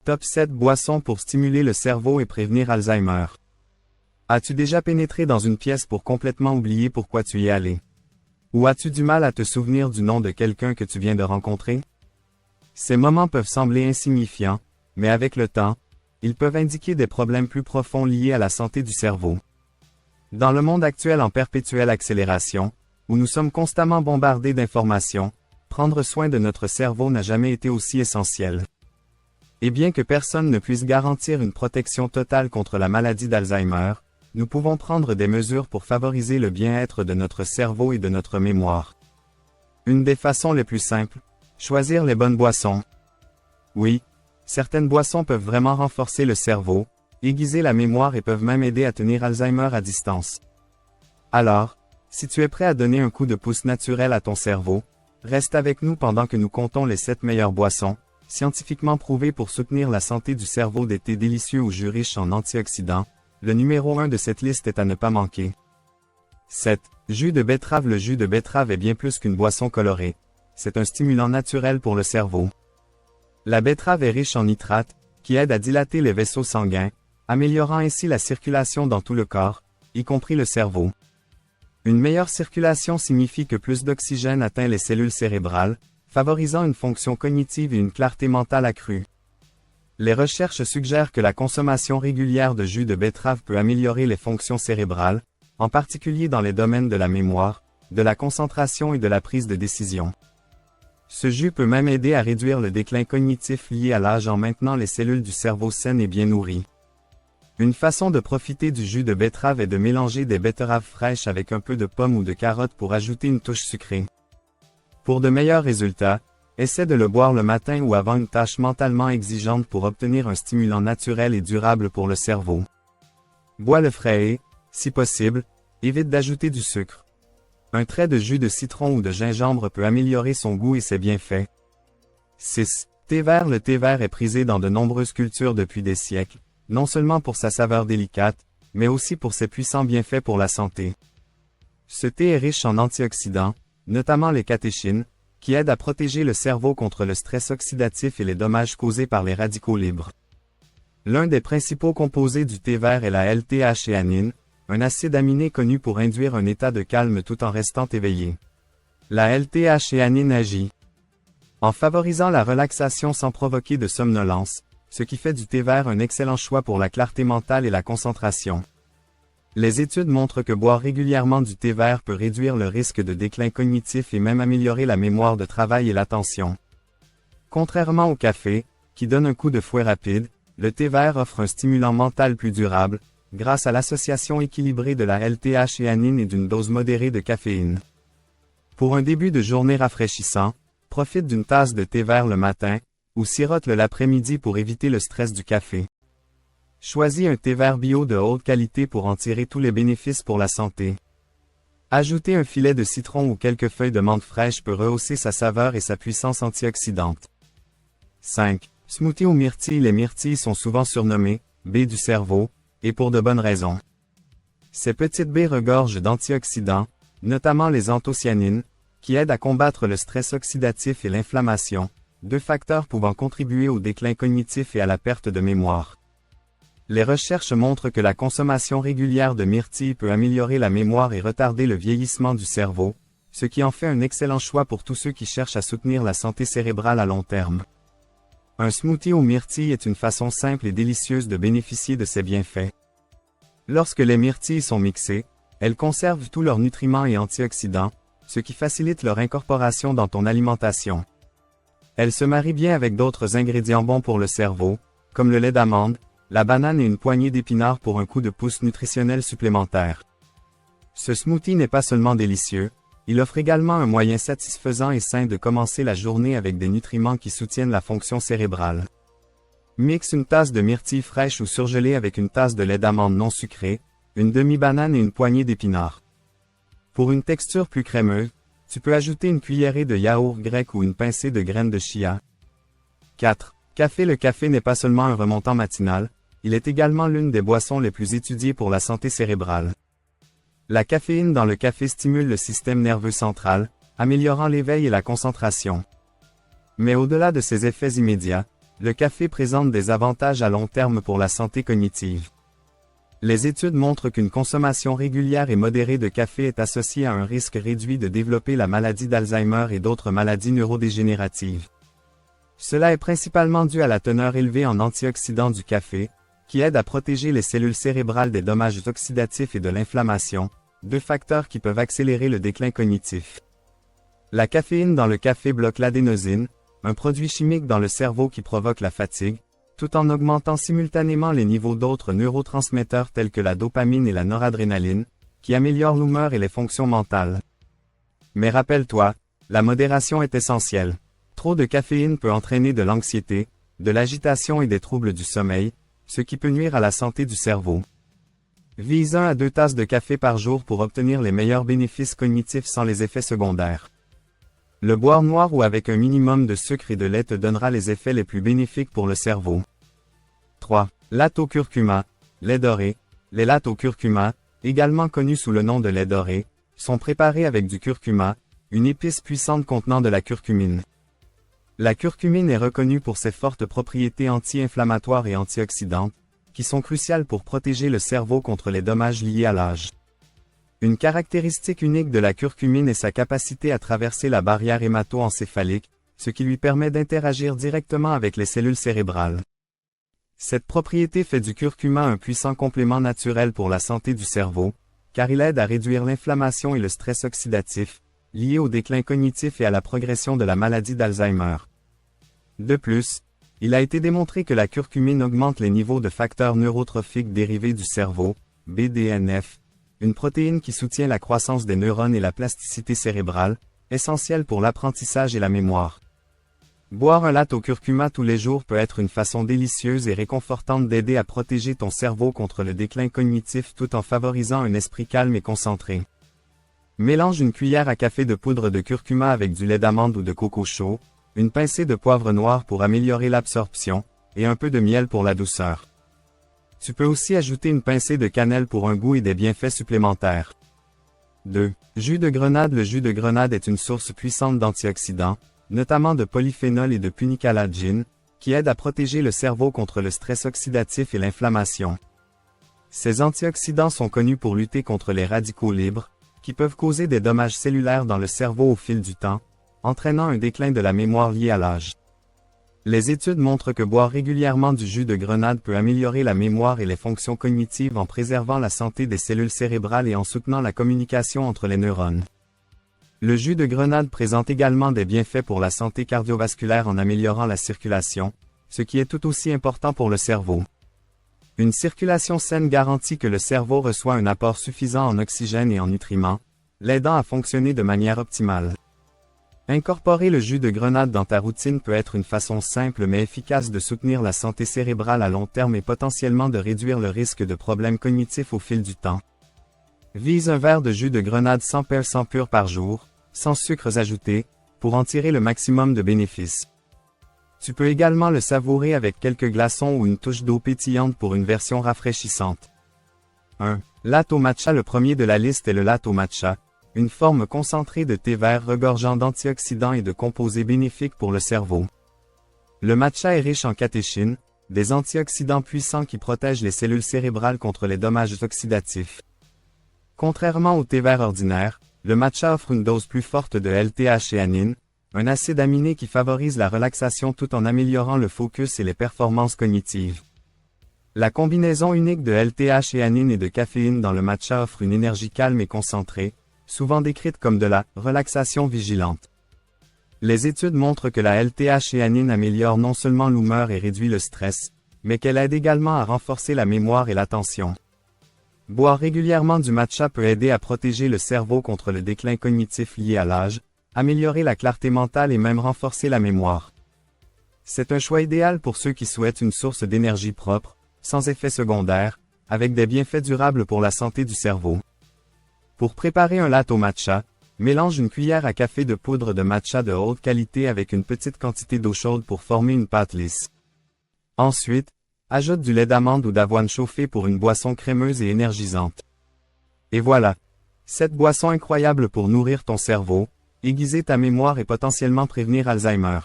Top 7 boissons pour stimuler le cerveau et prévenir Alzheimer. As-tu déjà pénétré dans une pièce pour complètement oublier pourquoi tu y es allé? Ou as-tu du mal à te souvenir du nom de quelqu'un que tu viens de rencontrer? Ces moments peuvent sembler insignifiants, mais avec le temps, ils peuvent indiquer des problèmes plus profonds liés à la santé du cerveau. Dans le monde actuel en perpétuelle accélération, où nous sommes constamment bombardés d'informations, prendre soin de notre cerveau n'a jamais été aussi essentiel. Et bien que personne ne puisse garantir une protection totale contre la maladie d'Alzheimer, nous pouvons prendre des mesures pour favoriser le bien-être de notre cerveau et de notre mémoire. Une des façons les plus simples, choisir les bonnes boissons. Oui, certaines boissons peuvent vraiment renforcer le cerveau, aiguiser la mémoire et peuvent même aider à tenir Alzheimer à distance. Alors, si tu es prêt à donner un coup de pouce naturel à ton cerveau, reste avec nous pendant que nous comptons les 7 meilleures boissons, scientifiquement prouvées pour soutenir la santé du cerveau des thés délicieux aux jus riches en antioxydants. Le numéro 1 de cette liste est à ne pas manquer. 7. Jus de betterave. Le jus de betterave est bien plus qu'une boisson colorée. C'est un stimulant naturel pour le cerveau. La betterave est riche en nitrates, qui aident à dilater les vaisseaux sanguins, améliorant ainsi la circulation dans tout le corps, y compris le cerveau. Une meilleure circulation signifie que plus d'oxygène atteint les cellules cérébrales, favorisant une fonction cognitive et une clarté mentale accrue. Les recherches suggèrent que la consommation régulière de jus de betterave peut améliorer les fonctions cérébrales, en particulier dans les domaines de la mémoire, de la concentration et de la prise de décision. Ce jus peut même aider à réduire le déclin cognitif lié à l'âge en maintenant les cellules du cerveau saines et bien nourries. Une façon de profiter du jus de betterave est de mélanger des betteraves fraîches avec un peu de pommes ou de carottes pour ajouter une touche sucrée. Pour de meilleurs résultats, essaie de le boire le matin ou avant une tâche mentalement exigeante pour obtenir un stimulant naturel et durable pour le cerveau. Bois-le frais et, si possible, évite d'ajouter du sucre. Un trait de jus de citron ou de gingembre peut améliorer son goût et ses bienfaits. 6. Thé vert. Le thé vert est prisé dans de nombreuses cultures depuis des siècles, non seulement pour sa saveur délicate, mais aussi pour ses puissants bienfaits pour la santé. Ce thé est riche en antioxydants, notamment les catéchines, qui aident à protéger le cerveau contre le stress oxydatif et les dommages causés par les radicaux libres. L'un des principaux composés du thé vert est la L-théanine, un acide aminé connu pour induire un état de calme tout en restant éveillé. La L-théanine agit en favorisant la relaxation sans provoquer de somnolence, ce qui fait du thé vert un excellent choix pour la clarté mentale et la concentration. Les études montrent que boire régulièrement du thé vert peut réduire le risque de déclin cognitif et même améliorer la mémoire de travail et l'attention. Contrairement au café, qui donne un coup de fouet rapide, le thé vert offre un stimulant mental plus durable, grâce à l'association équilibrée de la L-théanine et d'une dose modérée de caféine. Pour un début de journée rafraîchissant, profite d'une tasse de thé vert le matin, ou sirote-le l'après-midi pour éviter le stress du café. Choisis un thé vert bio de haute qualité pour en tirer tous les bénéfices pour la santé. Ajouter un filet de citron ou quelques feuilles de menthe fraîche peut rehausser sa saveur et sa puissance antioxydante. 5. Smoothie aux myrtilles. Les myrtilles sont souvent surnommées « baies du cerveau », et pour de bonnes raisons. Ces petites baies regorgent d'antioxydants, notamment les anthocyanines, qui aident à combattre le stress oxydatif et l'inflammation, deux facteurs pouvant contribuer au déclin cognitif et à la perte de mémoire. Les recherches montrent que la consommation régulière de myrtilles peut améliorer la mémoire et retarder le vieillissement du cerveau, ce qui en fait un excellent choix pour tous ceux qui cherchent à soutenir la santé cérébrale à long terme. Un smoothie aux myrtilles est une façon simple et délicieuse de bénéficier de ces bienfaits. Lorsque les myrtilles sont mixées, elles conservent tous leurs nutriments et antioxydants, ce qui facilite leur incorporation dans ton alimentation. Elles se marient bien avec d'autres ingrédients bons pour le cerveau, comme le lait d'amande, la banane et une poignée d'épinards pour un coup de pouce nutritionnel supplémentaire. Ce smoothie n'est pas seulement délicieux, il offre également un moyen satisfaisant et sain de commencer la journée avec des nutriments qui soutiennent la fonction cérébrale. Mixe une tasse de myrtilles fraîches ou surgelées avec une tasse de lait d'amande non sucré, une demi-banane et une poignée d'épinards. Pour une texture plus crémeuse, tu peux ajouter une cuillerée de yaourt grec ou une pincée de graines de chia. 4. Café. Le café n'est pas seulement un remontant matinal, il est également l'une des boissons les plus étudiées pour la santé cérébrale. La caféine dans le café stimule le système nerveux central, améliorant l'éveil et la concentration. Mais au-delà de ces effets immédiats, le café présente des avantages à long terme pour la santé cognitive. Les études montrent qu'une consommation régulière et modérée de café est associée à un risque réduit de développer la maladie d'Alzheimer et d'autres maladies neurodégénératives. Cela est principalement dû à la teneur élevée en antioxydants du café, qui aide à protéger les cellules cérébrales des dommages oxydatifs et de l'inflammation, deux facteurs qui peuvent accélérer le déclin cognitif. La caféine dans le café bloque l'adénosine, un produit chimique dans le cerveau qui provoque la fatigue, tout en augmentant simultanément les niveaux d'autres neurotransmetteurs tels que la dopamine et la noradrénaline, qui améliorent l'humeur et les fonctions mentales. Mais rappelle-toi, la modération est essentielle. Trop de caféine peut entraîner de l'anxiété, de l'agitation et des troubles du sommeil, ce qui peut nuire à la santé du cerveau. Vise 1 à 2 tasses de café par jour pour obtenir les meilleurs bénéfices cognitifs sans les effets secondaires. Le boire noir ou avec un minimum de sucre et de lait te donnera les effets les plus bénéfiques pour le cerveau. 3. Latte au curcuma, lait doré. Les lattes au curcuma, également connues sous le nom de lait doré, sont préparés avec du curcuma, une épice puissante contenant de la curcumine. La curcumine est reconnue pour ses fortes propriétés anti-inflammatoires et antioxydantes, qui sont cruciales pour protéger le cerveau contre les dommages liés à l'âge. Une caractéristique unique de la curcumine est sa capacité à traverser la barrière hémato-encéphalique, ce qui lui permet d'interagir directement avec les cellules cérébrales. Cette propriété fait du curcuma un puissant complément naturel pour la santé du cerveau, car il aide à réduire l'inflammation et le stress oxydatif, liés au déclin cognitif et à la progression de la maladie d'Alzheimer. De plus, il a été démontré que la curcumine augmente les niveaux de facteurs neurotrophiques dérivés du cerveau, BDNF, une protéine qui soutient la croissance des neurones et la plasticité cérébrale, essentielle pour l'apprentissage et la mémoire. Boire un latte au curcuma tous les jours peut être une façon délicieuse et réconfortante d'aider à protéger ton cerveau contre le déclin cognitif tout en favorisant un esprit calme et concentré. Mélange une cuillère à café de poudre de curcuma avec du lait d'amande ou de coco chaud, une pincée de poivre noir pour améliorer l'absorption, et un peu de miel pour la douceur. Tu peux aussi ajouter une pincée de cannelle pour un goût et des bienfaits supplémentaires. 2. Jus de grenade. Le jus de grenade est une source puissante d'antioxydants, notamment de polyphénol et de punicalagine, qui aident à protéger le cerveau contre le stress oxydatif et l'inflammation. Ces antioxydants sont connus pour lutter contre les radicaux libres, qui peuvent causer des dommages cellulaires dans le cerveau au fil du temps, entraînant un déclin de la mémoire lié à l'âge. Les études montrent que boire régulièrement du jus de grenade peut améliorer la mémoire et les fonctions cognitives en préservant la santé des cellules cérébrales et en soutenant la communication entre les neurones. Le jus de grenade présente également des bienfaits pour la santé cardiovasculaire en améliorant la circulation, ce qui est tout aussi important pour le cerveau. Une circulation saine garantit que le cerveau reçoit un apport suffisant en oxygène et en nutriments, l'aidant à fonctionner de manière optimale. Incorporer le jus de grenade dans ta routine peut être une façon simple mais efficace de soutenir la santé cérébrale à long terme et potentiellement de réduire le risque de problèmes cognitifs au fil du temps. Vise un verre de jus de grenade sans pur par jour, sans sucres ajoutés, pour en tirer le maximum de bénéfices. Tu peux également le savourer avec quelques glaçons ou une touche d'eau pétillante pour une version rafraîchissante. 1. Latte au matcha. Le premier de la liste est le latte au matcha, une forme concentrée de thé vert regorgeant d'antioxydants et de composés bénéfiques pour le cerveau. Le matcha est riche en catéchines, des antioxydants puissants qui protègent les cellules cérébrales contre les dommages oxydatifs. Contrairement au thé vert ordinaire, le matcha offre une dose plus forte de L-théanine, un acide aminé qui favorise la relaxation tout en améliorant le focus et les performances cognitives. La combinaison unique de L-théanine et de caféine dans le matcha offre une énergie calme et concentrée, souvent décrite comme de la relaxation vigilante. Les études montrent que la L-théanine améliore non seulement l'humeur et réduit le stress, mais qu'elle aide également à renforcer la mémoire et l'attention. Boire régulièrement du matcha peut aider à protéger le cerveau contre le déclin cognitif lié à l'âge, améliorer la clarté mentale et même renforcer la mémoire. C'est un choix idéal pour ceux qui souhaitent une source d'énergie propre, sans effets secondaires, avec des bienfaits durables pour la santé du cerveau. Pour préparer un latte au matcha, mélange une cuillère à café de poudre de matcha de haute qualité avec une petite quantité d'eau chaude pour former une pâte lisse. Ensuite, ajoute du lait d'amande ou d'avoine chauffé pour une boisson crémeuse et énergisante. Et voilà! Cette boisson incroyable pour nourrir ton cerveau, aiguiser ta mémoire et potentiellement prévenir Alzheimer.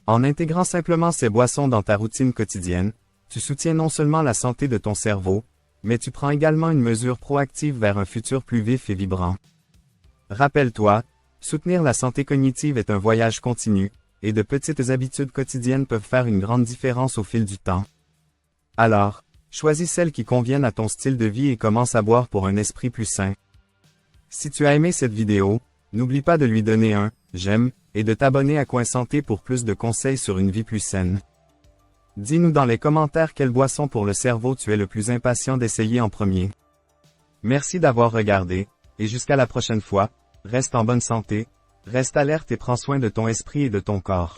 En intégrant simplement ces boissons dans ta routine quotidienne, tu soutiens non seulement la santé de ton cerveau, mais tu prends également une mesure proactive vers un futur plus vif et vibrant. Rappelle-toi, soutenir la santé cognitive est un voyage continu, et de petites habitudes quotidiennes peuvent faire une grande différence au fil du temps. Alors, choisis celles qui conviennent à ton style de vie et commence à boire pour un esprit plus sain. Si tu as aimé cette vidéo, n'oublie pas de lui donner un « j'aime » et de t'abonner à Coin Santé pour plus de conseils sur une vie plus saine. Dis-nous dans les commentaires quelle boisson pour le cerveau tu es le plus impatient d'essayer en premier. Merci d'avoir regardé, et jusqu'à la prochaine fois, reste en bonne santé, reste alerte et prends soin de ton esprit et de ton corps.